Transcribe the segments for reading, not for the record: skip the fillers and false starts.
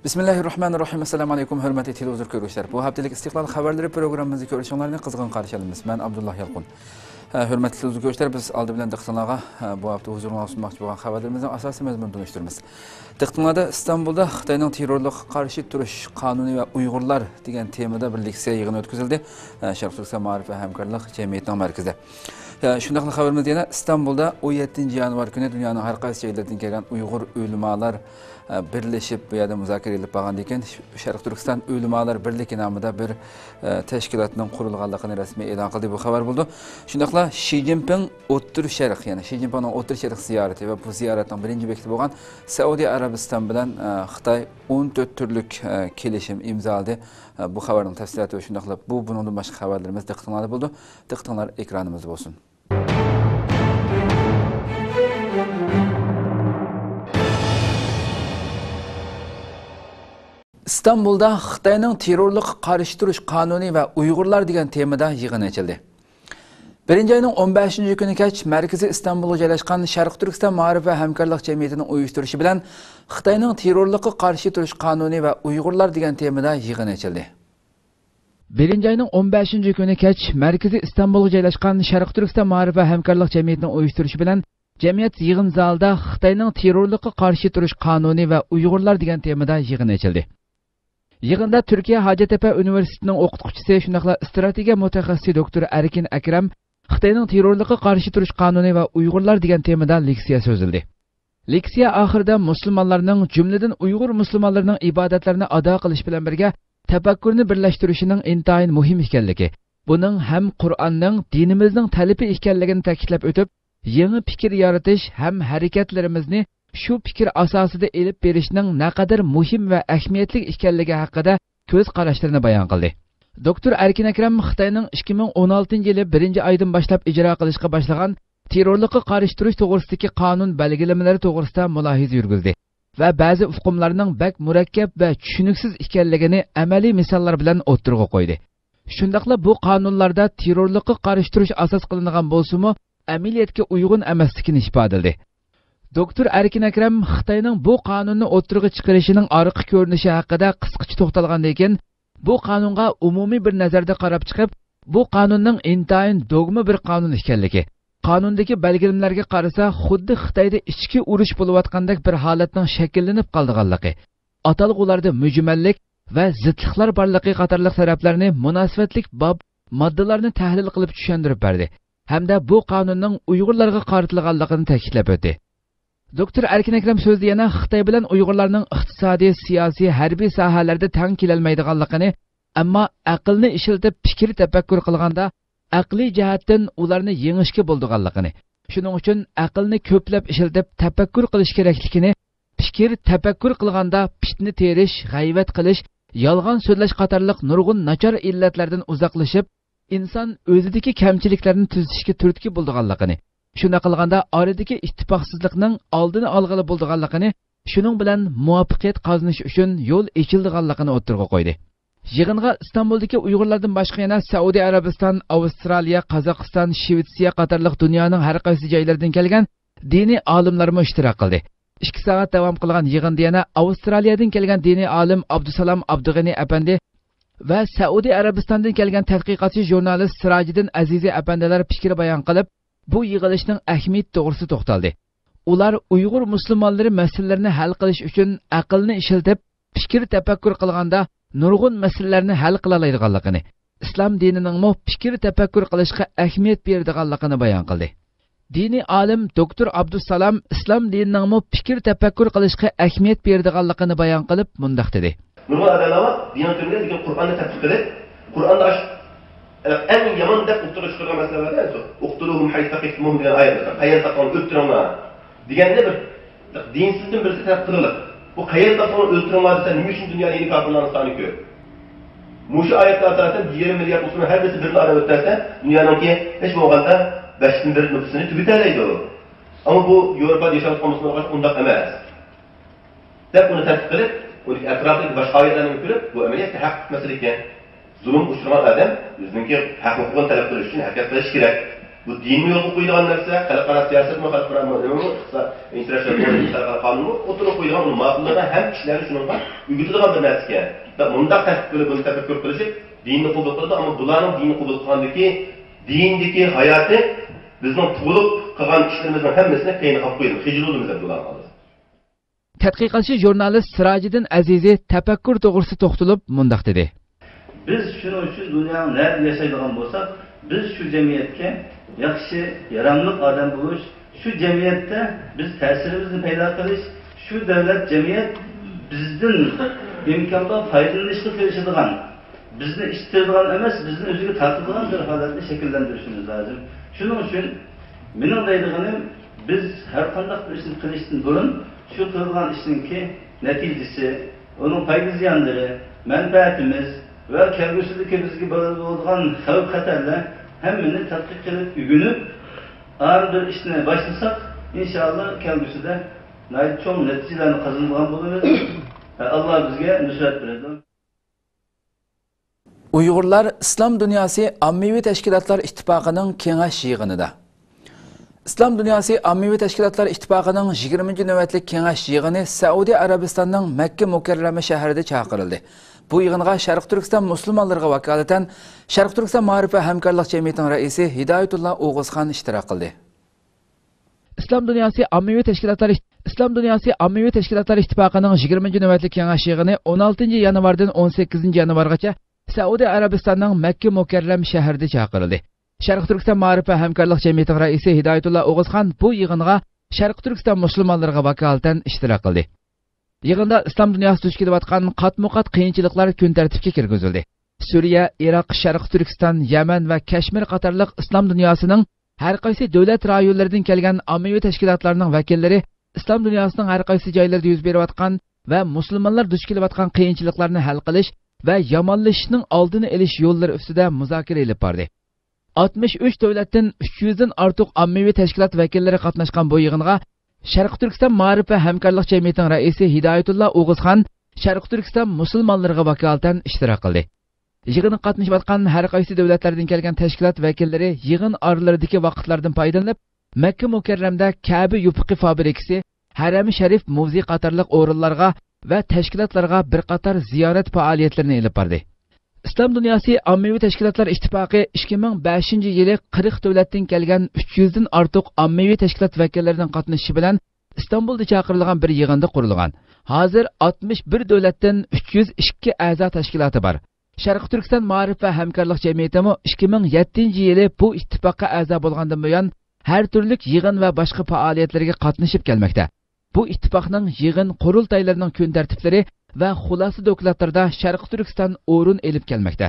Bismillahirrahmanirrahim. Assalamu alaykum hurmatli televizor ko'ruvchilar. Bu haftalik istiqlol xabarlari programmamizni ko'rishinglarni qizg'in qarshi olamiz. Men Abdullah Yalqun. Hurmatli televizor ko'ruvchilar, biz oldi bilan diqqatingizga bu hafta huzurga sunmoqchi bo'lgan xabarlarimizning asosiy mazmunini tunishtiramiz. Diqqatingizda Istanbulda Xitoyning terrorlikqa qarshi turish qonuni va Uyg'urlar degan temada bir leksiya yig'ini o'tkazildi. Sharq Turkiston ma'rif va hamkorlik jamiyatining markazida. Shundaqli xabarimiz yana Istanbulda 17 yanvar kuni dunyoning har qaysi joylaridan kelgan Uyg'ur ulamolar birleşip bu yerda muzokara edilib bo'lgandan keyin Sharq Turkiston ulamolar birligi nomida bir tashkilotning qurilganligini rasmiy e'lon qildi. Bu xabar bo'ldi. Shundaqla Xi Jinping O'rta Sharq, ya'ni Xi Jinpingning O'rta Sharq ziyorati va bu ziyoratning birinchi bekiti bo'lgan Saudiya Arabiston bilan Xitoy 14 turlik kelishim imzoladi. Bu xabarning tafsiloti va shundaqla bundan boshqa xabarlarimiz diqqatingizda bo'ldi. Diqqatinglar ekranimizda bo'lsin. İstanbul'da Xitoyning terrorlikqa qarshi turish qonuni va Uyg'urlar degan temada yig'in ochildi. 1-oyning 15-kuni kech markaziy Istanbulga joylashgan Sharq Turkiston ma'rif va hamkorlik jamiyatining uyushtirishi bilan Xitoyning terrorlikqa qarshi turish qonuni va Uyg'urlar degan temada yig'in ochildi. 1-oyning 15-kuni kech markaziy Istanbulga joylashgan Sharq Turkiston ma'rif va hamkorlik jamiyatining uyushtirishi bilan jamiyat yig'in zalida Xitoyning terrorlikqa qarshi turish qonuni va Uyg'urlar degan temada yig'in ochildi. Yig'inda Turkiya Hacettepe Üniversitesining o'qituvchisi, shuningdek strategiya mutaxassisi doktor Erkin Akram Xitoyning terrorlikqa qarshi turish qonuni va Uyg'urlar degan temada leksiya so'zildi. Leksiya oxirida musulmonlarning, jumladan Uyg'ur musulmonlarining ibodatlarini ado qilish bilan birga tafakkurni birlashtirishining intayin muhim ekanligi, buning ham Qur'onning, dinimizning talabi ekanligini ta'kidlab o'tib, yangi fikr yaratish ham harakatlarimizni shu fikr asosida elib berishning naqadar muhim va ahamiyatli ekanligi haqida ko'z qarashlarini bayon qildi. Doktor Erkin Akram Xitoyning 2016-yili 1-oydan boshlab ijro qilishga boshlagan terrorlikqa qarshi turish to'g'risidagi qonun belgilamalari to'g'risida mulohiza yurgizdi va ba'zi hukmlarning bak murakkab va tushuniksiz ekanligini amaliy misollar bilan o'ttirg'a qo'ydi. Shundaqla bu qonunlarda terrorlikqa qarshi turish asos qilingan bo'lsa-mu, amaliyotga uyg'un emasligini ifodaladi. Doktor Erkin Akram Xitoyning bu qonunni o'ttirg'a chiqarishining orqa ko'rinishi haqida qisqacha to'xtalgandan keyin bu qonunga umumiy bir nazarda qarab chiqib, bu qonunning intayin dogma bir qonun ekanligi, qonundagi belgilamalariga qarasa xuddi Xitoyda ichki urush bo'layotgandek bir holatning shakllanib qolganligi, atalg'ularda mujmallik va zidliklar borligi qatorliq taraflarni munosabatlik moddalarni tahlil qilib tushuntirib berdi hamda bu qonunning Uyg'urlarga qaratilganligini ta'kidlab o'tdi. Doktor Erkin Akram so'zda yana Xitoy bilan Uyg'urlarning iqtisodiy, siyosiy, harbiy sohalarda tang kelolmaydiganligini, ammo aqlni ishlatib fikr tafakkur qilganda aqliy jihatdan ularni yengishga bo'lganligini, shuning uchun aqlni ko'plab ishlatib tafakkur qilish kerakligini, fikr tafakkur qilganda fitna terish, g'ayvat qilish, yolg'on so'zlash qatorliq nurg'un nachar illatlardan uzoqlashib, inson o'zidagi kamchiliklarni tuzishga turtki bo'lganligini, shuna qilganda oradagi ittifoqsizlikning oldini olg'ili bo'lganligini, shuning bilan muvaffaqiyat qozonish uchun yo'l ochilganligini o'ttirg'a qo'ydi. Yig'inga Istanbuldagi Uyg'urlardan boshqa yana Saudiya Arabiston, Avstraliya, Qozog'iston, Shvetsiya qatorliq dunyoning har qaysi joylaridan kelgan diniy olimlarmi ishtirok qildi. 2 soat davom qilgan yig'inda yana Avstraliyadan kelgan diniy olim Abdusalom Abdug'ani apandi va Saudiya Arabistondan kelgan tadqiqotchi jurnalist Sirojiddin Azizi apandilar fikr bayon qilib, bu yig'ilishning ahamiyati to'g'risida to'xtaldi. Ular Uyg'ur musulmonlari masalalarini hal qilish uchun aqlni ishlatib, fikr tafakkur qilganda nurg'un masalalarni hal qila oladiganligini, islom dinining fikr tafakkur qilishga ahamiyat beradiganligini bayon qildi. Diniy olim doktor Abdusalom islom dinining fikr tafakkur qilishga ahamiyat beradiganligini bayon qilib, mundaq dedi. Nurg'un adamlar din turida Qur'onni tafsir qilib, Qur'onda en yaman dep uqtırış kırgan meselelerden sonra uqtuluhum haytaqifmuhum diyen ayetler. Hayat taqon öldürünler. Digende bir dinsizin birisi taqtırılır. Bu hayat taqon öldürünler desen nima uchun dünyada yeni kafirlarning soni ko'p? Muşu ayetler atarsan 1 milyar musulmon her birisi birini adam ötürse dünyanınki hiç bo'lganda 5'in bir nüfusunu tübüterleydi o. Ama bu Avrupa'da yaşayan musulmonlar undaq emas. Dep bunu tadqiq qilib, uning atrofidagi boshqa oyatlarni ko'rib, bu amaliyotda haq meselesi zulüm uçurgan adam, bizimki hak hukukunu talep qilish uchun harakat qilish kerak. Bu dinni yolga qo'yilgan narsa, xalqaro siyosatmi, xalqaro international qonunmi, o'tirib qo'yilgan ma'qullarga ham kishilarni shunga o'rgatadigan bir narsa ekan. Bunda buni tafakkur qilishib, dinni qabul qiladi, ammo bularning dinni qabul qilgandagi dindagi hayoti bizning tug'ilib qilgan ishlarimizning hammasini qiyin qilib qo'ydi. Hijrulimiz deb bularni. Tədqiqatçı jurnalist Sirajiddin Azizi tafakkur to'g'risida to'xtalib mundaq dedi. Biz shuning uchun dunyoning nerede yashaydigan bo'lsak, biz shu jamiyatga yaxshi, yaramli odam bo'lish, shu jamiyatda biz ta'sirimizni paydo qilish, shu davlat jamiyat bizdan imkondan foydalanishga kirishadigan, bizni ishtiradigan emas, bizni o'ziga tortadigan bir holatni shakllantirishimiz lozim. Shuning uchun mening deydiganim, biz har qanday bir ishni qilishdan burun shu qilgan ishninki natijasi, onun foyda ziyonlari, manfaatimiz ve kelgusidagi bizga bo'ladigan xavf xatarlar hammani tadqiq qilib, o'rganib, ağır bir ishni boshlasak, inshaalloh kelgusida cho'ng natijalarni qozongan bo'lamiz. Alloh bizga nusrat beradi. Uyg'urlar İslam Dünyası Ammaviy Teşkilatlar İttifaqı'nın kengaş yig'inida. İslam Dünyası Ammaviy Teşkilatlar İttifaqı'nın 20. navbatlik kengaş yig'ini Saudiya Arabistonning Makka Mukarrama shahrida chaqirildi. Bu yig'inga Sharq Turkiston musulmonlariga vakolatan Sharq Turkiston Ma'rif va hamkorlik jamiyatining raisi Hidoyatulloh O'g'izxon ishtirok qildi. İslam Dünyası Ammaviy Teşkilatlar İttifaqı'nın 20. navbatlik kengash yig'ini 16 yanvardan 18 yanvargacha Saudiya Arabistonning Makka Mukarrama shahrida chaqirildi. Sharq Turkiston Ma'rif va hamkorlik jamiyatining raisi Hidoyatulloh O'g'izxon bu yig'inga Sharq Turkiston musulmonlariga vakolatan ishtirok qildi. Yig'inda islom dunyosi duch kelayotgan qatma-qat qiyinchiliklar kun tartibga kirgizildi. Suriya, Iroq, Sharq Turkiston, Yaman va Kashmir qatorliq islom dunyosining har qaysi davlat rayonlaridan kelgan ommaviy tashkilotlarning vakillari islom dunyosining har qaysi joylarida yuz berayotgan va musulmonlar duch kelayotgan qiyinchiliklarni hal qilish va yomonlashishning oldini olish yo'llari ustida muzokara olib bordi. 63 davlatdan 300 dan ortiq ommaviy tashkilot vakillari qatnashgan bu yig'inga Sharq Turkiston Ma'rif va hamkorlik jamiyatining raisi Hidoyatulloh O'g'izxon Sharq Turkiston musulmonlariga vakolatan ishtirok qildi. Yig'inga qatnashayotgan har qaysi davlatlardan kelgan tashkilot vakillari yig'in oralaridagi vaqtlardan foydalanib, Makka Mukarramda Ka'ba yupiqi fabrikasi, Haram-i Sharif mavzi qatorliq o'rinlarga va tashkilotlarga bir qator ziyorat faoliyatlarini olib bordi. İslam Dünyası Ammaviy Teşkilatlar İttifaqı 2005-yili 40 davlatdan kelgan 300 dan ortiq ammaviy tashkilot vakillarining qatnashishi bilan İstanbulda chaqirilgan bir yig'inda qurilgan. Hozir 61 davlatdan 302 a'zo tashkiloti bor. Sharq Turkiston Ma'rif va hamkorlik jamiyati 2007-yili bu ittifoqqa a'zo bo'lgandan buyon har turli yig'in va boshqa faoliyatlarga qatnashib kelmoqda. Bu ittifoqning yig'in qurultaylarining kun tartiblari ve xulası dokladlarda Sharq Turkiston o'rin elib kelmoqda.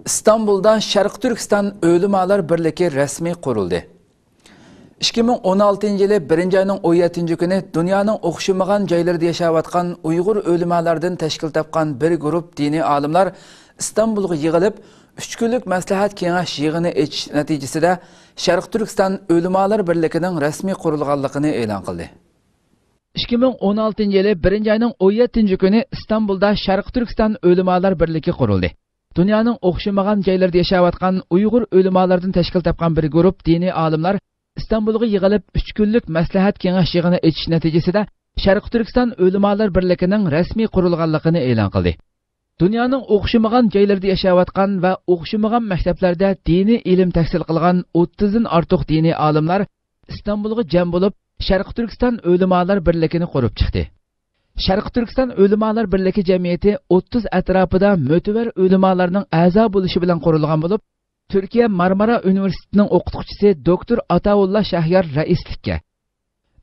İstanbul'da Sharq Turkiston O'limalar birligi rasmiy qurildi. 2016-yili 1-oyning 17-kuni dunyoning o'xshamagan joylarida yashayotgan Uyg'ur o'limalaridan tashkil topgan bir guruh diniy olimlar İstanbulga yig'ilib 3 kunlik maslahat kengash yig'ini echish natijasida Sharq Turkiston O'limalar birligining rasmiy qurilganligini e'lon qildi. 2016-yili 1-oyning 17-kuni İstanbulda Sharq Turkiston O'limalar birligi qurildi. Dunyoning o'xshamagan joylarida yashayotgan Uyg'ur o'limalaridan tashkil topgan bir guruh diniy olimlar İstanbulga yig'ilib 3 kunlik maslahat kengash yig'ini echish natijasida Sharq Turkiston O'limalar birligining rasmiy qurilganligini e'lon qildi. Dunyoning o'xshamagan joylarida yashayotgan va o'xshamagan maktablarda diniy ilm tahsil qilgan 30 dan ortiq diniy olimlar İstanbulga jam bo'lib Sharq Turkiston O'limalar birligini qurib chiqdi. Sharq Turkiston O'limalar birligi jamiyati 30 atrofida mo'tabar o'limalarning a'zo bo'lishi bilan qurilgan bo'lib, Turkiya Marmara Universitetining o'qituvchisi doktor Ataullah Shahyor raislikka,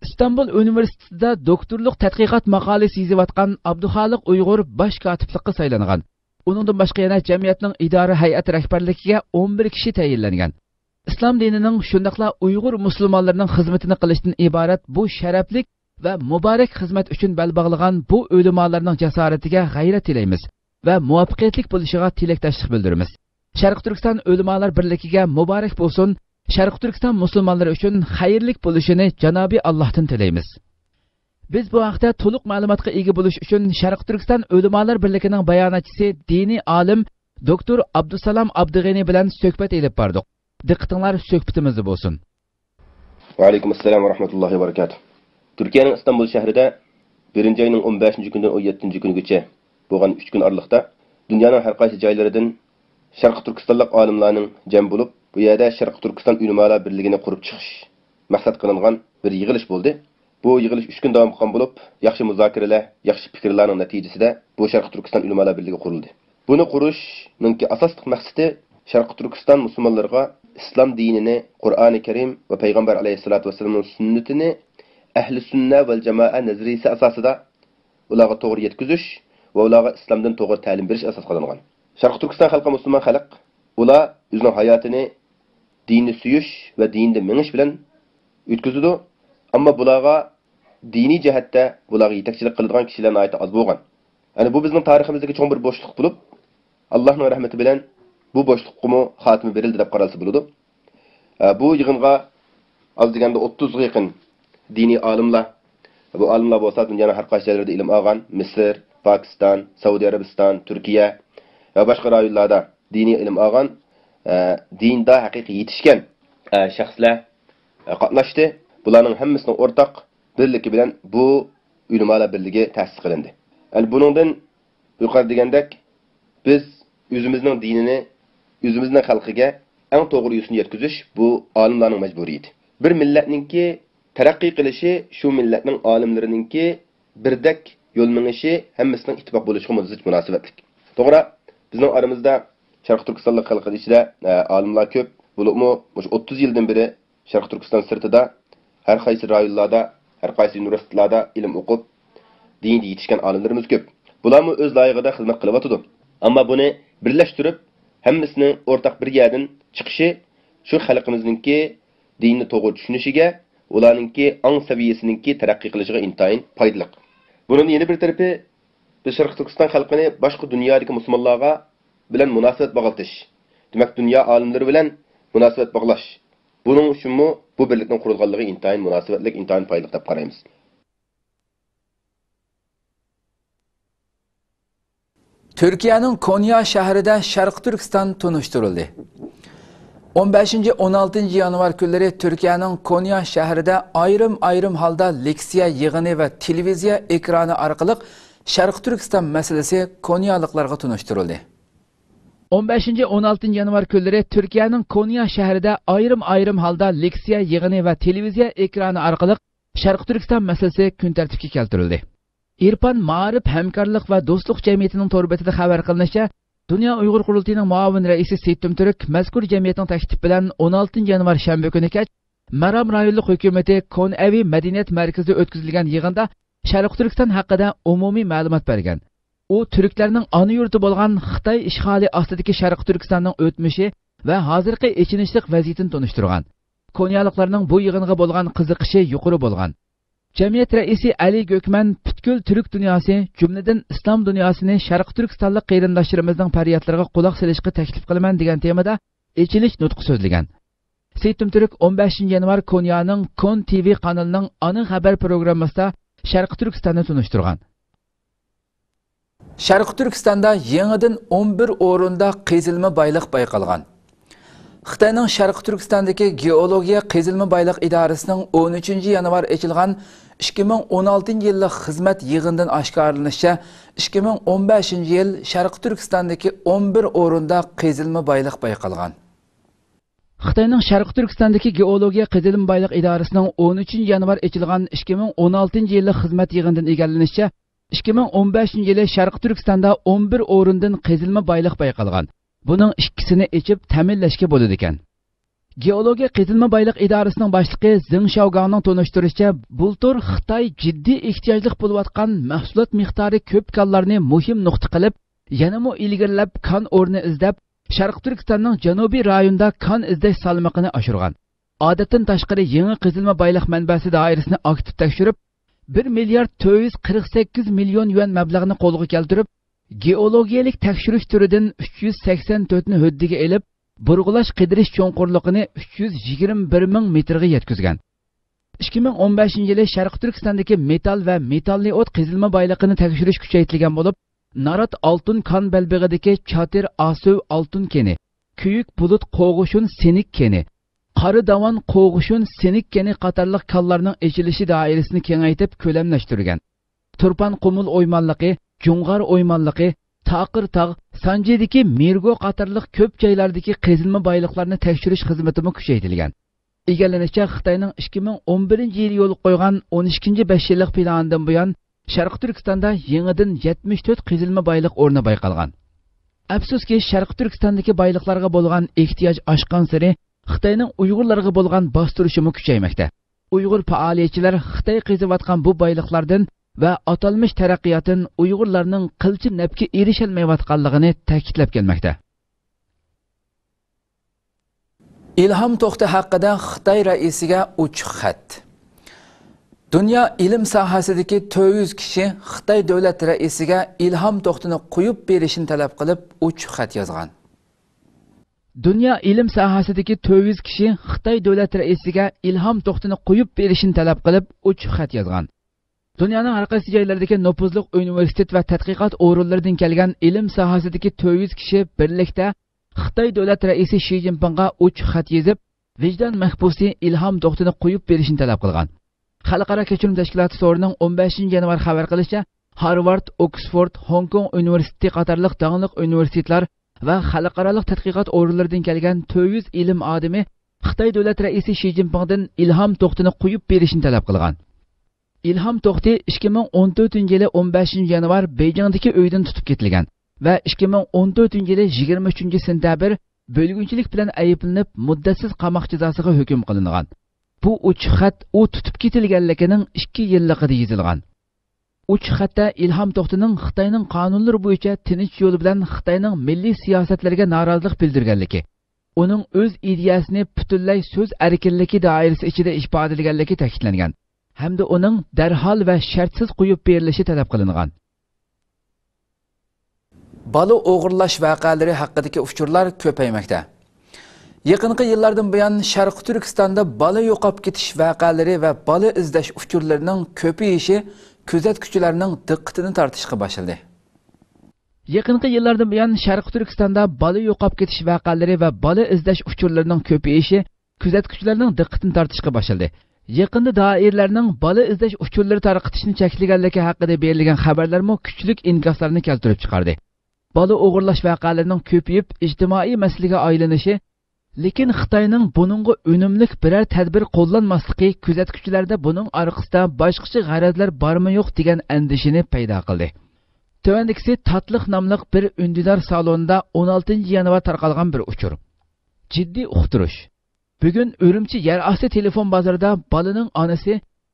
İstanbul Universitetida doktorlik tadqiqot maqolasi yozayotgan Abduxoliq Uyg'ur bosh kotiblikka saylangan. Uningdan boshqa yana jamiyatning idora hay'ati rahbarligiga 11 kishi tayinlangan. İslam dinining shundaqla Uyg'ur musulmonlarining xizmatini qilishdan iborat bu sharaflik va muborak xizmat uchun bel bog'lagan bu o'limalarning jasoratiga g'ayrat tilaymiz va muvaffaqiyatli bo'lishiga tilakdoshlik bildiramiz. Sharq Turkiston O'limalar birligiga muborak bo'lsin. Sharq Turkiston musulmonlari uchun xayrli bo'lishini Janobi Allohdan tilaymiz. Biz bu haqda to'liq ma'lumotga ega bo'lish uchun Sharq Turkiston O'limalar birligining bayonotchisi diniy olim Doktor Abdusalam Abdug'ani bilan suhbat elib bordik. Diqqatinglar suhbatimizda bo'lsin. Va alaykum assalom va rahmatullohi va barakatuh. Turkiyaning Istanbul shahrida 1-oyning 15-kundan 17-kunigacha bo'lgan 3 kun oralig'ida dunyoning har qaysi joylaridan Sharq Turkistonlik olimlarning jam bo'lib, bu yerda Sharq Turkiston ulamolar birligini qurib chiqish maqsad qilingan bir yig'ilish bo'ldi. Bu yig'ilish 3 kun davom etgan bo'lib, yaxshi muzokaralar, yaxshi fikrlarning natijasida bu Sharq Turkiston ulamolar birligi qurildi. Buni qurishning asosiy maqsadi Sharq Turkiston musulmonlarga islom dinini, Qur'oni Karim va payg'ambar alayhisolatu vasallamning sunnatini ahli sunna va jamoa nazariyasi asosida ularga to'g'ri yetkazish va ularga islomdan to'g'ri ta'lim berish asos qilingan. Sharq Turkiston xalqi musulmon xalq, ular o'zining hayotini dinni suyish va dinda minish bilan o'tkazadi. Ammo bularga diniy jihatda bularga yetakchilik qiladigan kishilar ayta oz bo'lgan. Yani bu bizning tariximizdagi cho'ng bir bo'shliq bo'lib, Allohning rahmati bilan bu bo'shliqqa xatimi berildi deb qaralsa bo'ladi. Bu yig'inga az deganda 30 ga yaqin diniy olimlar, bu olimlar bo'lsa dunyoning har qaysi joylarida ilm olgan, Misr, Pokiston, Saudiya Arabiston, Turkiya va boshqa rayonlarda diniy ilm olgan, dinda haqiqiy yetishgan shaxslar qatnashdi. Bularning hammasining o'rtaq birligi bilan bu ulamolar birligi ta'sis qilindi. Buningdan yuqori degandek biz o'zimizning dinini, o'zimizning xalqiga eng to'g'ri yo'lni yetkazish bu olimlarning majburiyati. Bir millatningki taraqqiy qilishi shu millatning olimlarininki birdek yo'l minishi hammasining ittifoq bo'lishiga muzij munosabatlik. To'g'ri, bizning aramizda Sharq Turkistonlik xalqi ichida olimlar ko'p, bo'libmi 30 yildan beri Sharq Turkiston sirtida har qaysi rayonlarda, har qaysi universitetlarda ilm o'qib, dinda yetishgan olimlarimiz ko'p. Bularmi o'z loyig'ida xizmat qilib o'tadi. Ammo buni birlashtirib, hammasini o'rtaq bir yerdan chiqishi shu xalqimizningki dinni to'g'ri tushunishiga, ularningki ong saviyasiningki taraqqiy qilishiga intayin foydali. Buning yana bir tarafi biz Sharq Turkiston xalqini boshqa dunyodagi musulmonlarga bilan munosabat bog'latish. Demak, dunyo olimlari bilan munosabat bog'lash. Buning uchunmi bu birlikning qurilganligi intayin munosabatlik, intayin foydali deb qaraymiz. Türkiye'nin Konya şehrida Sharq Turkiston tunuşturuldu. 15-16 yanvar günleri Türkiye'nin Konya şehrida ayrım halda leksiya yığını ve televiziya ekranı arkalık Sharq Turkiston meselesi Konyalıklarga tunuşturuldu. 15-16 yanvar günleri Türkiye'nin Konya şehrida ayrım halda leksiya yığını ve televiziya ekranı arkalık Sharq Turkiston meselesi kun tartibga keltirildi. İrfan Ma'rif Hamkorlik va Do'stlik jamiyatining to'rbetida xabar qilinishicha, Dünya Uyg'ur qurultiyining muavin raisi Seytum Turk mazkur jamiyatning taklifi bilan 16 yanvar shanba kuni kech Maram rayonlik hukumati Konavi madaniyat markazida o'tkazilgan yig'inda Sharq Turkiston haqida umumiy ma'lumot bergan. U turklarning ona yurti bo'lgan Xitoy ishg'oli ostidagi Sharq Turkistonning o'tmishi va hozirgi ichinishlik vaziyatini tunishtirgan. Konyaliklarning bu yig'inga bo'lgan qiziqishi yuqori bo'lgan. Jamiyat raisi Ali Gökmen butkul Türk dunyosi, jumladan islom dunyosini Sharq Turkistonlik qarindoshlarimizning faryodlariga quloq solishga taklif qilaman degan temada ichilish nutqi so'zlagan. Seytum Turk 15 yanvar Konyaning Kon TV kanalining ana xabar programmasida Sharq Turkistonni tunishtirgan. Sharq Turkistonda yangidan 11 o'rinda qazilma boylik bayqalgan. Xitoyning Sharq Turkistondagi geologiya qazilma boylik idorasining 13 yanvar ochilgan 2016 yillik xizmat yig'inidan oshkorlanishicha 2015 yil Sharq Turkistondagi 11 o'rinda qazilma boylik bayqalgan. Xitoyning Sharq Turkistondagi geologiya qazilma boylik idorasining 13 yanvar ochilgan 2016 yillik xizmat yig'inidan egallanishicha 2015 yili Sharq Turkistonda 11 o'rindan qazilma boylik bayqalgan. Buning ikkisini echib ta'minlashga bo'ladi ekan. Geologiya qazilma boylik idorasining boshlig'i Zing Shaogangning tunishtirishicha, bultur Xitoy jiddiy ehtiyojli bo'layotgan mahsulot miqdori ko'p konlarni muhim nuqta qilib, yanamo ilgirlab kon o'rni izlab, Sharq Turkistonning janubiy rayonida kon izlash salmoqini oshirgan. Odatdan tashqari yangi qazilma boylik manbasi doirasini aktiv tekshirib, 1 milliard 448 million yuan mablag'ni qo'lga keltirib, geologiyalik tekshirish turidan 384 ni huddiga elib, burg'ulash qidirish cho'nqurligini 321 ming metrga yetkazgan. 2015 yili Sharq Turkistondagi metal va metalli o't qazilma boyligini tekshirish kuchaytirilgan bo'lib, Narat altın kan belbegideki çatir asöv altın keni, kuyuk bulut qoğuşun senik keni, qarı davan qoğuşun senik keni qatarlıq kallarının eçilişi dairesini kengaytib kölemleştirgen. Turpan qumul oymanlıqı, Jungar oymanlıqı, Taqir tağ, Sanjidiki Mirgo qatarlıq köp jaylardaki qezilme baylıqlarını tekşiriş xizmetimi küçeytilgen. Egalanishcha Xitoyning 2011-yil yo'l qo'ygan 12-5 yillik planidan buyon Sharq Turkistonda yangidan 74 qazilma bayliq o'rni bayqalgan. Afsuski Sharq Turkistondagi bayliqlarga bo'lgan ehtiyoj oshgan sari Xitoyning Uyg'urlarga bo'lgan bostirishi kuchaymoqda. Uyg'ur faoliyatchilar Xitoy qaziyotgan bu bayliqlardan va atalmış taraqqiyotdan Uyg'urlarning qilchi nafga erisholmayotganligini ta'kidlab kelmoqda. İlham To'xti haqida Xitoy raisiga uchiq xat. Dünya ilim sohasidagi 400 kishi Xitoy davlat raisiga Ilham To'xtini qo'yib berishini talab qilib uchiq xat yozgan. Dünya ilim sohasidagi 400 kishi Xitoy davlat raisiga Ilham To'xtini qo'yib berishini talab qilib uchiq xat yozgan. Dunyoning har qaysi joylaridagi nopuzliq universitet va tadqiqot o'rinlaridan kelgan ilim sohasidagi 400 kishi birlikda Xitoy davlat raisi Xi Jinpingga uchiq xat yozib, vijdon mahbusi Ilham To'xtini qo'yib berishini talab qilgan. Xalqaro kechirim tashkiloti so'rining 15-yanvar xabar qilishicha, Harvard, Oxford, Hong Kong universiteti qatorliq danglik universitetlar va xalqaro tadqiqot o'rinlaridan kelgan 400 ilm odami Xitoy davlat raisi Xi Jinpingdan Ilham To'xtini qo'yib berishini talab qilgan. Ilham To'xti 2014-yili 15-yanvar Beijingdagi uydan tutib ketilgan va 2014-yili 23-sentabr bo'lgunchilik bilan ayblanib muddatsiz qamoq jazosiga hukm qilingan. Bu uchiq xat u tutib ketilganligining 2 yilligida yozilgan. Uchiq xatda Ilham To'xtining Xitoyning qonunlari bo'yicha tinch yo'l bilan Xitoyning milliy siyosatlariga norozilik bildirganligi, uning o'z ideyasini butunlay so'z erkinligi doirasi ichida ifodalaganligi ta'kidlangan hamda uning darhol va shartsiz qo'yib berilishi talab qilingan. Bola o'g'irlash voqealari haqidagi uchurlar ko'paymoqda. Yaqinqi yillardan buyon Sharq Turkistonda bola yo'qolib ketish voqealari va bola izlash uchurlarining ko'payishi kuzatuvchilarning diqqatini tortishga boshladi. Yaqinqi yillardan buyon Sharq Turkistonda bola yo'qolib ketish voqealari va bola izlash uchurlarining ko'payishi kuzatuvchilarning diqqatini tortishga boshladi. Yaqinda doiralarning bola izlash uchurlari tarqatishni cheklaganligi haqida berilgan xabarlarmo kuchli inkoslarni keltirib chiqardi. Bola o'g'irlash voqealarining ko'payib ijtimoiy masalaga aylanishi, lekin Xitoyning buningga unumli biror tadbir qo'llanmasligi kuzatuvchilarda buning orqasida boshqacha g'arazlar bormi yo'q degan andishini paydo qildi. Tövendikisi Tatliq nomli bir undidor salonida 16-yanvar tarqalgan bir uchur. Jiddiy uqtirish. Bugun Urumchi yer osti telefon bozorida bolaning onasi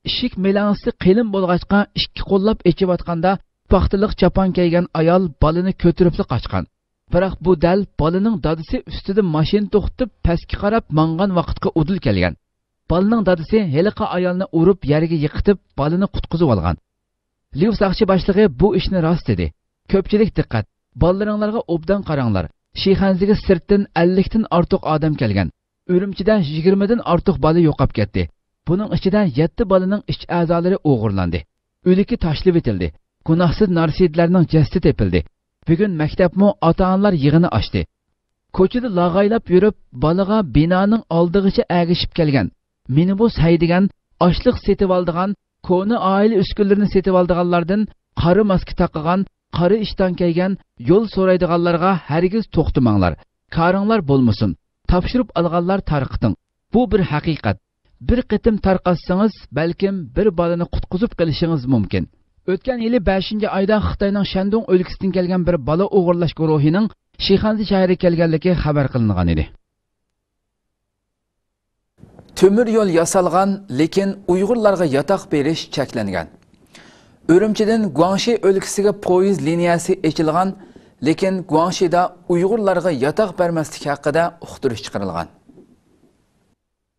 ishik melangisi qilin bo'lg'achqa ikki qo'llab echiyotganda paxtaliq chapon kiygan ayol bolani ko'tirib qochgan. Biroq bu dal bolaning dadisi ustida mashina to'xtatib pastga qarab mangan vaqtga udil kelgan. Bolaning dadisi heliqa ayolni urib yerga yiqitib bolani qutqizib olgan. Liv saqchi boshlig'i bu ishni rost dedi. Ko'pchilik diqqat. Bolalaringlarga obdan qaranglar. Shixanziga sirtdan 50 dan ortiq odam kelgan. Urumchida 20 dan ortiq bola yo'qolib ketdi. Buning ichida 7 bolaning ich a'zolari o'g'irlandi. O'liki tashlab etildi. Gunohsiz narsidlarning jasadi tepildi. Bugun maktabmo ota-onalar yig'ini ochdi. Ko'chada lag'aylab yurib, bolaga binoning oldig'icha agishib kelgan. Minibus haydigan, oshliq setib oldigan, koni oila uskunlarini setib oldiganlardan qari maska taqagan, qari ishton kiygan, yo'l so'raydiganlarga hargiz to'xtamanglar. Qaringlar bo'lmasin. Topshirib olganlar tarqiting. Bu bir haqiqat. Bir qitim tarqatsangiz, balkim bir bolani qutqizib qilishingiz mumkin. O'tgan yili 5-oyda Xitoyning Shandong o'lkasidan kelgan bir bola o'g'irlash guruhining Shixanzi shahriga kelganligi xabar qilingan edi. Temir yo'l yasalgan, lekin Uyg'urlarga yotoq berish cheklangan. Urumchidan Guangxi o'lkasiga poyezd liniyasi ochilgan, lekin Guangxida Uyg'urlarga yotoq bermaslik haqida uqtirish chiqarilgan.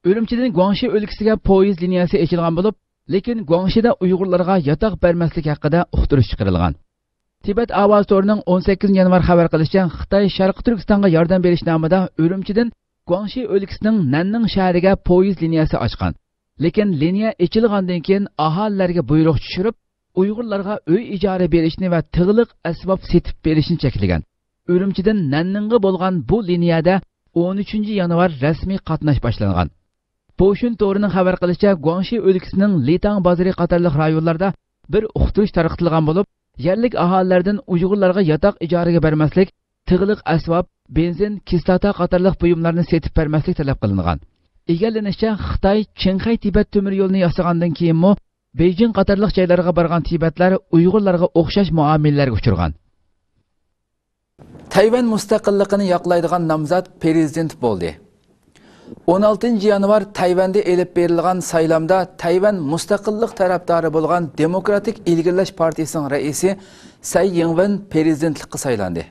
Urumchidan Guangxi o'lkasiga poyezd liniyasi ochilgan bo'lib, lekin Guangxida Uyg'urlarga yotoq bermaslik haqida uqtirish chiqarilgan. Tibet ovoz to'rining 18-yanvar xabar qilishicha, Xitoy Sharq Turkistonga yordam berish nomida Urumchidan Guangxi o'lkasining Nanning shahriga poyezd liniyasi ochgan. Lekin liniya ochilgandan keyin aholilarga buyruq tushirib, Uyg'urlarga uy ijara berishni va tig'liq asbob setib berishni cheklagan. Urumchidan Nanninga bo'lgan bu liniyada 13 yanvar rasmiy qatnash boshlangan. Poshun to'rining xabar qilishicha, Guangxi o'lkasining Litang bozori qatorliq rayonlarda bir uqtirish tarqatilgan bo'lib, yerlik aholilardan Uyg'urlarga yotoq ijaraga bermaslik, tig'liq asbob, benzin, kislota qatorliq buyumlarni setib bermaslik talab qilingan. Egallanishicha, Xitoy Qinghai Tibet temir yo'lini yasagandan keyinmi Beijing qatorliq joylarga borgan Tibetlar Uyg'urlarga o'xshash muomalalarga uchirgan. Tayvan mustaqilligini yoqlaydigan nomzod prezident bo'ldi. 16 yanvar Tayvanda elib berilgan saylamda Tayvan mustaqillik tarafdori bo'lgan Demokratik ilgirlash partiyasining raisi Tsai Ing-wen prezidentlikka saylandi.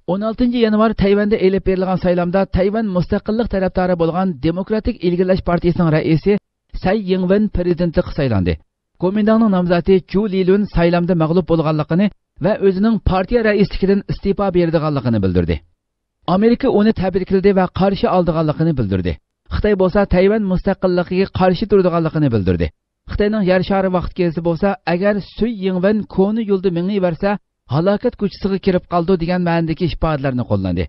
16 yanvar Tayvanda elib berilgan saylamda Tayvan mustaqillik tarafdori bo'lgan Demokratik ilgirlash partiyasining raisi Tsai Ing-wen prezidentlikka saylandi. Kuomintangning nomzodi Zhu Lilun saylamda mag'lub bo'lganligini va o'zining partiya raisligidan iste'fo berdiganligini bildirdi. Amerika uni tabrikladi va qarshi oldiganligini bildirdi. Xitoy bo'lsa Tayvan mustaqilligiga qarshi turadiganligini bildirdi. Xitoyning yer shari vaqt kelsa bo'lsa, agar Tsai Ing-wen koni yo'lda mingiversa, halokat ko'chasiga kirib qoldi degan ma'nodagi ifodalarni qo'llandi.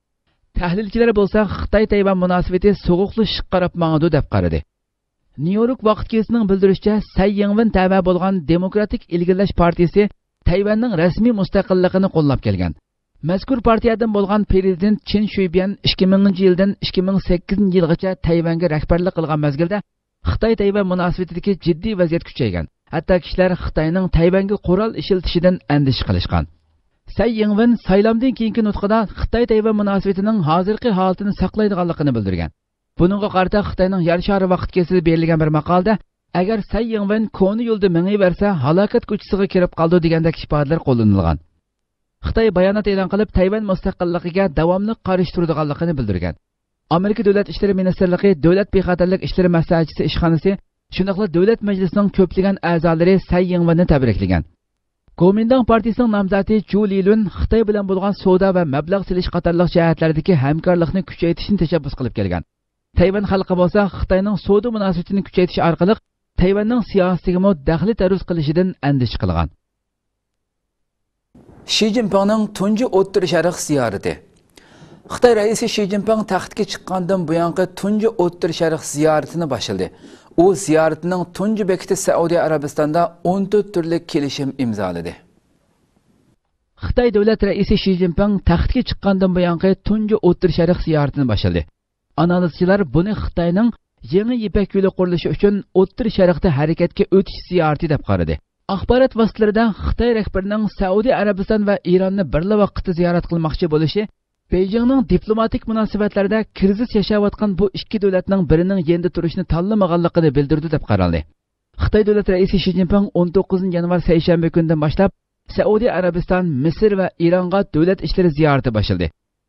Tahlilchilar bo'lsa, Xitoy Tayvan munosabati so'g'uqli shiq qarab mangdi deb qaradi. New York vaqt kelsining bildirishicha, Tsai Ing-wen tava bo'lgan Demokratik ilgirlash partiyasi Tayvanning rasmiy mustaqilligini qo'llab kelgan. Mazkur partiyadan bo'lgan prezident Chen Shui-bian 2000-yildan 2008-yilgacha Tayvanga rahbarlik qilgan mezgilda Xitoy Tayvan munosabatidagi jiddiy vaziyat kuchaygan. Hatto kishilar Xitoyning Tayvanga qurol ishlatishidan andish qilishgan. Tsai Ing-wen saylamdan keyingi nutqida Xitoy Tayvan munosabatining hozirgi holatini saqlaydiganligini bildirgan. Buningga qarata Xitoyning yer shari vaqt kelsa berilgan bir maqolada agar Tsai Ing-wen koni yo'lda mingiversa, halokat ko'chasiga kirib qoldi degandek ifodalar qo'llanilgan. Xitoy bayonot e'lon qilib Tayvan mustaqilligiga davomli qarshi turadiganligini bildirgan. Amerika Davlat ishlari ministrligi Davlat bexatarlik ishlari maslahatchisi ishxonasi, shundaqla Davlat majlisining ko'plagan a'zolari Tsai Ing-wenni tabriklagan. Kuomintang partiyasining nomzodi Zhu Lilun Xitoy bilan bo'lgan savdo va mablag' silish qatorliq jihatlardagi hamkorlikni kuchaytirishni tashabbus qilib kelgan. Tayvan xalqi bo'lsa Xitoyning savdo munosabatini kuchaytirish orqali Tayvanning siyosatiga daxli taruz qilishidan andish qilgan. Xi Jinpingning tunji o'ttir sharq ziyorati. Xitoy raisi Xi Jinping taxtga chiqqandan buyongi tunji o'ttir sharq ziyoratini boshladi. U ziyaratining tunji bekiti Saudiya Arabistonda 14 turli kelishim imzoladi. Xitoy davlat raisi Xi Jinping taxtga chiqqandan buyongi tunji o'ttir sharq ziyoratini boshladi. Analizchilar buni Xitoyning yangi Ipak yo'li qurilishi uchun o'ttir sharqda harakatga o'tish ziyorati deb qaradi. Axborot vositalarida Xitoy rahbarining Saudiya Arabiston va Ironni birla vaqtda ziyorat qilmoqchi bo'lishi Beijingning diplomatik munosabatlarida krizis yashayotgan bu ikki davlatning birining yendi turishni tanlamaganligini bildirdi deb qaraldi. Xitoy davlat raisi Xi Jinping 19 yanvar seshanba kunidan boshlab Saudiya Arabiston, Misr va Ironga davlat ishlari ziyorati boshladi.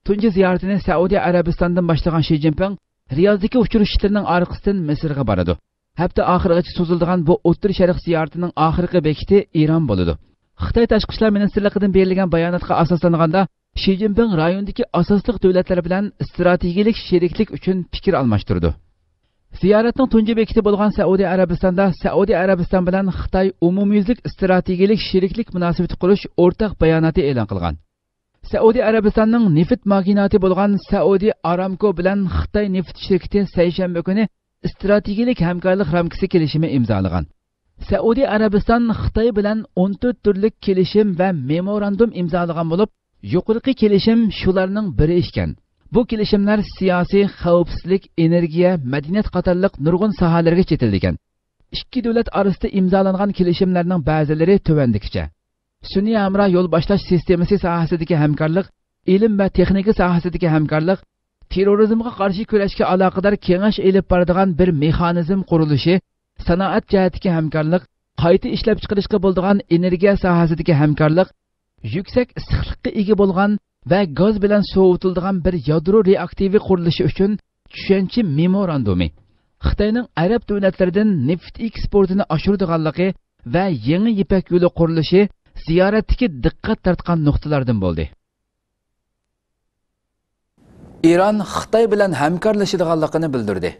Tunji ziyoratini Saudiya Arabistondan boshlagan Xi Jinping Riyozdagi uchrashuvlarning orqasidan Misrga boradi. Hafta oxirigacha cho'ziladigan bu o'ttir sharq ziyoratining oxirgi bekiti Iron bo'ladi. Xitoy tashqi ishlar ministrligidan berilgan bayonotga asoslanganda Xi Jinping rayondagi asosli davlatlar bilan strategik sheriklik uchun fikr almashtirdi. Ziyoratning tunji bekiti bo'lgan Saudiya Arabistonda Saudiya Arabiston bilan Xitoy umumyuzlik strategik sheriklik munosabati qurish o'rtaq bayonoti e'lon qilgan. Saudiya Arabistonning neft magnati bo'lgan Saudi Aramco bilan Xitoy neft shirkati seshanba kuni strategik hamkorlik ramkasi kelishimi imzolagan. Saudiya Arabiston Xitoy bilan 14 turli kelishim va memorandum imzolagan bo'lib, yuqorqi kelishim shularning biri ekan. Bu kelishimlar siyosiy, xavfsizlik, energiya, madaniyat qatorliq nurg'un sohalarga chetilgan. Ikki davlat orasida imzolangan kelishimlarning ba'zilari tuvandikicha. Sun'iy amra yo'l boshlash sistemasi sohasidagi hamkorlik, ilm va texnika sohasidagi hamkorlik, terrorizmga qarshi kurashga aloqador kengash elib boradigan bir mexanizm qurilishi, sanoat jihatidagi hamkorlik, qayta ishlab chiqarishga bo'ladigan energiya sohasidagi hamkorlik, yuksak issiqlikka ega bo'lgan va gaz bilan sovutiladigan bir yadro reaktivi qurilishi uchun tushuncha memorandumi, Xitoyning arab davlatlaridan neft eksportini oshiradiganligi va yangi Ipak yo'li qurilishi ziyoratdagi diqqat tortgan nuqtalardan bo'ldi. Iran Xitoy bilan hamkorlashadiganligini bildirdi.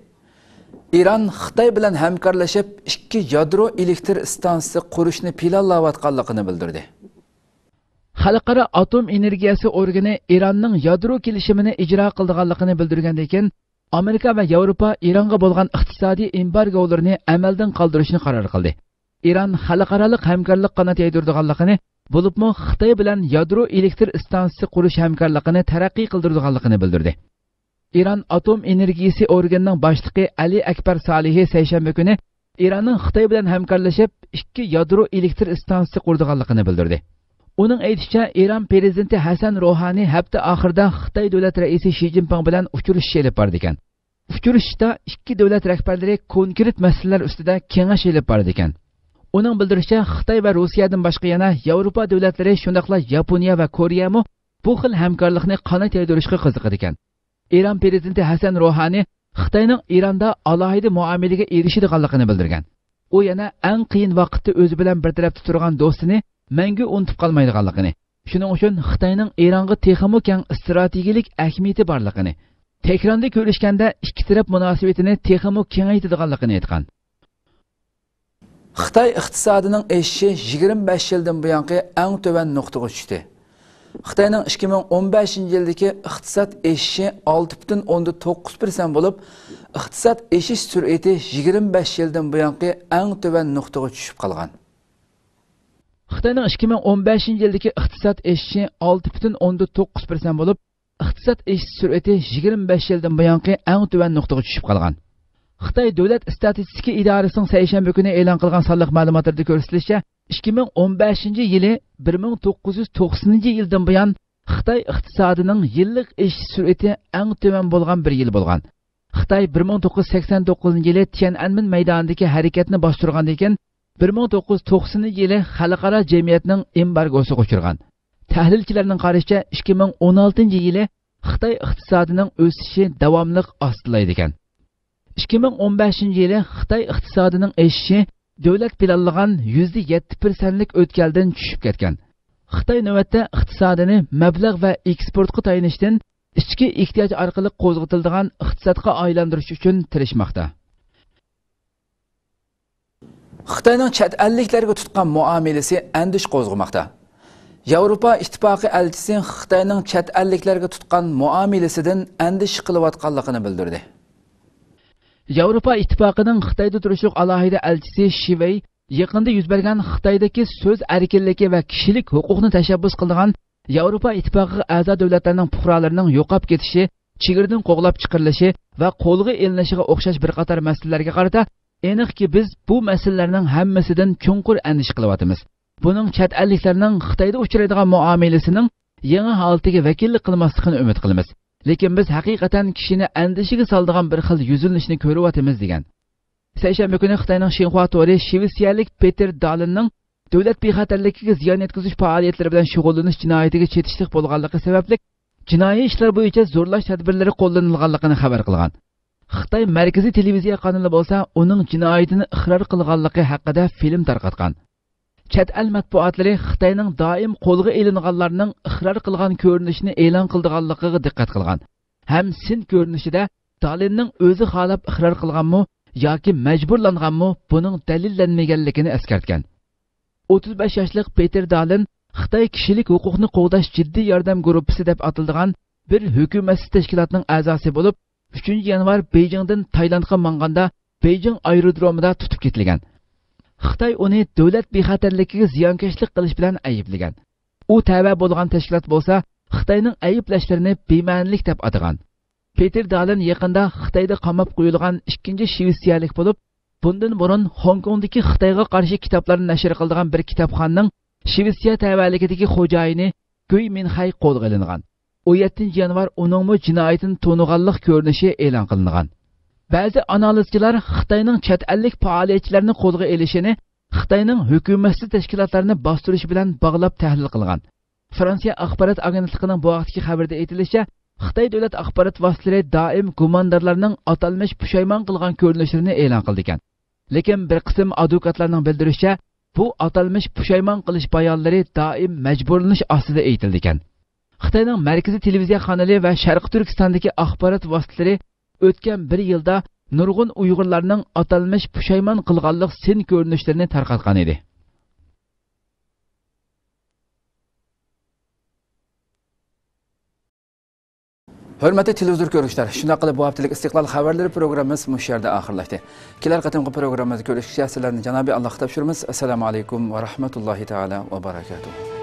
İran Xitoy bilan hamkorlashib ikki yadro elektr stansiyasi qurishni planlayotganligini bildirdi. Xalqaro atom energiyasi organi Iranning yadro kelishimini ijro qilganligini bildirgandan keyin Amerika va Yevropa Ironga bo'lgan iqtisodiy embargolarni amaldan qoldirishni qaror qildi. İran xalqarалық hamkorlik qanot yaydirganligini, bo'libmi Xitoy bilan yadro elektr stansiyasi qurish hamkorligini taraqqiy qildirganligini bildirdi. İran atom energiyasi organining boshlig'i Ali Akbar Salihi seshanba kuni Iranning Xitoy bilan hamkorlashib ikki yadro elektr stansiyasi qurganligini bildirdi. Uning aytishicha, Iran prezidenti Hasan Rohani hafta oxirida Xitoy davlat raisi Shi Jinping bilan uchrashish olib bordi ekan. Uchrashishda ikki davlat rahbarlari konkret masalalar ustida kengash olib bordi ekan. Uning bildirishicha, Xitoy va Rossiyadan boshqa yana Yevropa davlatlari, shundaqla Yaponiya va Koreyami bu xil hamkorlikni qanot yaydirishga qiziqadi ekan. İran prezidenti Hasan Rohani Xitoyning Ironda alohida muomalaga erishadiganligini bildirgan. U yana eng qiyin vaqtda o'zi bilan bir tarafda turgan do'stini mangu unutib qolmaydiganligini, shuning uchun Xitoyning Ironga texmo keng strategik ahamiyati borligini, tekrarda ko'rishganda ikki taraf munosabatini texmo kengaytirganligini aytgan. Xitoy iqtisodining o'sishi 25 yildan buyongi eng to'van nuqtaga tushdi. Xitoyning 2015 yildagi iqtisod o'sishi 6.9% bo'lib, iqtisod o'sish sur'ati 25 yildan buyongi eng to'van nuqtaga tushib qolgan. Xitoyning 2015 yildagi iqtisod o'sishi 6.9% bo'lib, iqtisod o'sish sur'ati 25 yildan buyongi eng to'van nuqtaga tushib qolgan. Xitoy Davlat statistika idorasining seshanba kuni e'lon qilgan sonliq ma'lumotlarda ko'rsatilishicha, 2015 yili 1990 yildan buyon Xitoy iqtisodining yillik o'sish sur'ati eng to'van bo'lgan bir yil bo'lgan. Xitoy 1989 yili Tiananmen maydonidagi harakatni boshqargandan keyin 1990 yili xalqaro jamiyatning embargosiga uchirgan. Tahlilchilarning qarashicha 2016 yili Xitoy iqtisodining o'sishi davomli ostilaydi ekan. 2015 yili Xitoy iqtisodining o'sishi davlat planlagan %7%lik o'tkaldan tushib ketgan. Xitoy navbatda iqtisodini mablag' va eksportga tayinishdan ichki ehtiyoj orqali qo'zg'atiladigan iqtisodga aylantirish uchun tirishmoqda. Xitoyning chet elliklarga tutgan muomalasi andish qo'zg'amoqda. Yevropa ittifoqi elchisi Xitoyning chet elliklarga tutgan muomalasidan andish qilayotganligini bildirdi. Yevropa ittifoqining Xitoyda turishliq alohida elchisi Shivey yaqinda yuz bergan Xitoydagi so'z erkinligi va kishilik huquqni tashabbus qilgan Yevropa ittifoqiga a'zo davlatlarning fuqarolarining yo'qolib ketishi, chegaradan qo'g'lab chiqarilishi va qo'lga elinishiga o'xshash bir qator masalalarga qarata aniqki biz bu masalalarning hammasidan chunqur andish qilyapmiz. Buning chet elliklarning Xitoyda uchraydigan muomalasining yangi holatiga vakillik qilmasligini umid qilamiz. Lekin biz haqiqatan kishini andishiga soladigan bir xil yuzinishni ko'ryapmiz degan. Seshanba kuni Xitoyning Xinhua to'ri shvetsiyalik Peter Dalenning davlat bexatarligiga ziyon yetkazish faoliyatlari bilan shug'ullanish jinoyatiga chetishlik bo'lganligi sababli jinoiy ishlar bo'yicha zo'rlash tadbirlari qo'llanilganligini xabar qilgan. Xitoy markaziy televiziya kanali bo'lsa, uning jinoyatini iqror qilganligi haqida film tarqatgan. Chet el matbuotlari Xitoyning doim qo'lga elinganlarning iqror qilgan ko'rinishini e'lon qilganligiga diqqat qilgan. Ham sin ko'rinishida Dalenning o'zi xohlab iqror qilganmi yoki majburlanganmi buning dalillanmaganligini eskartgan. 35 yoshli Peter Dalen Xitoy kishilik huquqni qo'g'dash jiddiy yordam guruhi deb atiladigan bir hukumatsiz tashkilotning a'zosi bo'lib, 3 yanvar Beijingdan Tailandga manganda Beijing aerodromida tutib ketilgan. Xitoy uni davlat bexatarligiga ziyonkashlik qilish bilan ayblagan. U tava bo'lgan tashkilot bo'lsa, Xitoyning ayblashlarini bema'nilik deb atagan. Peter Dalen yaqinda Xitoyda qamab qo'yilgan ikkinchi shvetsiyalik bo'lib, bundan burun Hong Kongdagi Xitoyga qarshi kitoblarni nashr qiladigan bir kitobxonning Shvetsiya tavalligidagi xo'jayini Guy Minhay qo'lga olingan. 17 yanvar uning jinoyatini to'niganlik ko'rinishi e'lon qilingan. Ba'zi analizchilar Xitoyning chet ellik faoliyatchilarini qo'lga olishini Xitoyning hukumatsiz tashkilotlarini bostirish bilan bog'lab tahlil qilgan. Fransiya axborot agentligining bu vaqtdagi xabarda aytilishicha, Xitoy davlat axborot vositalari doim gumondorlarning atalmish pushaymon qilgan ko'rinishlarini e'lon qildi ekan. Lekin bir qism advokatlarning bildirishicha, bu atalmish pushaymon qilish bayonlari doim majburlanish ostida aytildi ekan. Xitoyning markaziy televiziya kanali va Sharq Turkistondagi axborot vositalari o'tgan bir yilda nurg'un Uyg'urlarning atalmış pushaymon qilganlik sin ko'rinishlarini tarqatgan edi. Hörmətli televizor görüşlər, şuna qılıb bu haftalik İstiqlal xəbərləri proqramımız bu yerdə axırlaşdı. Kelər qatımqı proqramımızı görüşküsə sizlərni Cənab-ı Allah tapşırımız. Assalamu aleykum və rahmetullahi teala və barakatuhu.